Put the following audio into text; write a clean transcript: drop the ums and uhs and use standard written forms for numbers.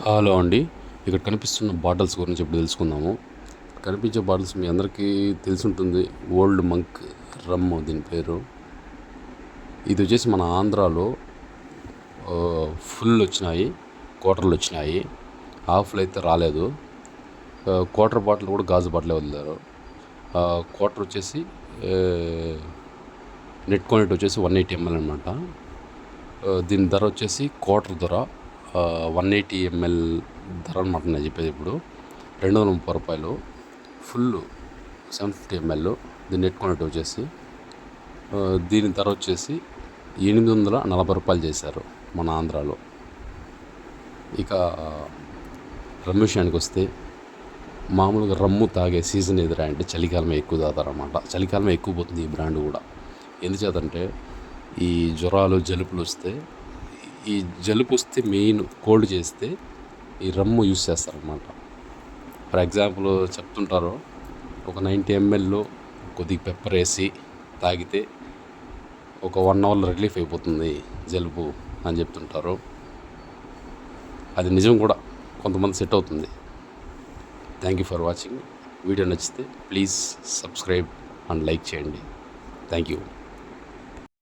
Hello అండి. ఇక్కడ కనిపిస్తున్న బాటిల్స్ గురించి ఇప్పుడు తెలుసుకుందాము. కనిపించే బాటిల్స్ మీ అందరికీ తెలిసుంటుంది. ఓల్డ్ మంక్ రమ్ దీని పేరు. ఇది వచ్చేసి మన ఆంధ్రాలో ఫుల్ వచ్చినాయి, క్వార్టర్లు వచ్చినాయి. హాఫ్లు అయితే రాలేదు. క్వార్టర్ బాటిల్ కూడా గాజు బాటిల్ వదిలేరు. క్వార్టర్ వచ్చేసి నెట్ క్వాంటిటీ వచ్చేసి 180 ml అనమాట. దీని ధర వచ్చేసి క్వార్టర్ ధర 180 ml ధర అనమాట. నేను చెప్పేది ఇప్పుడు 230 రూపాయలు. Full 750 ml. దీని నెట్ క్వాంటిటీ వచ్చేసి దీని ధర వచ్చేసి 840 రూపాయలు చేశారు మన ఆంధ్రాలో. ఇక రమ్ము విషయానికి వస్తే, మామూలుగా రమ్ము తాగే సీజన్ ఎదురా అంటే చలికాలమే ఎక్కువ తాగుతారన్నమాట. చలికాలమే ఎక్కువ పోతుంది ఈ బ్రాండ్ కూడా. ఎందుచేతంటే ఈ జ్వరాలు జలుబులు వస్తే, ఈ జలుబు వస్తే మెయిన్ కోల్డ్ చేస్తే ఈ రమ్ము యూస్ చేస్తారనమాట. ఫర్ ఎగ్జాంపుల్ చెప్తుంటారు, ఒక 90 ml కొద్దిగా పెప్పర్ వేసి తాగితే ఒక 1 hourలో రిలీఫ్ అయిపోతుంది జలుబు అని చెప్తుంటారు. అది నిజం కూడా, కొంతమంది సెట్ అవుతుంది. Thank you for watching. Video నచ్చితే ప్లీజ్ సబ్స్క్రైబ్ అండ్ లైక్ చేయండి. Thank you.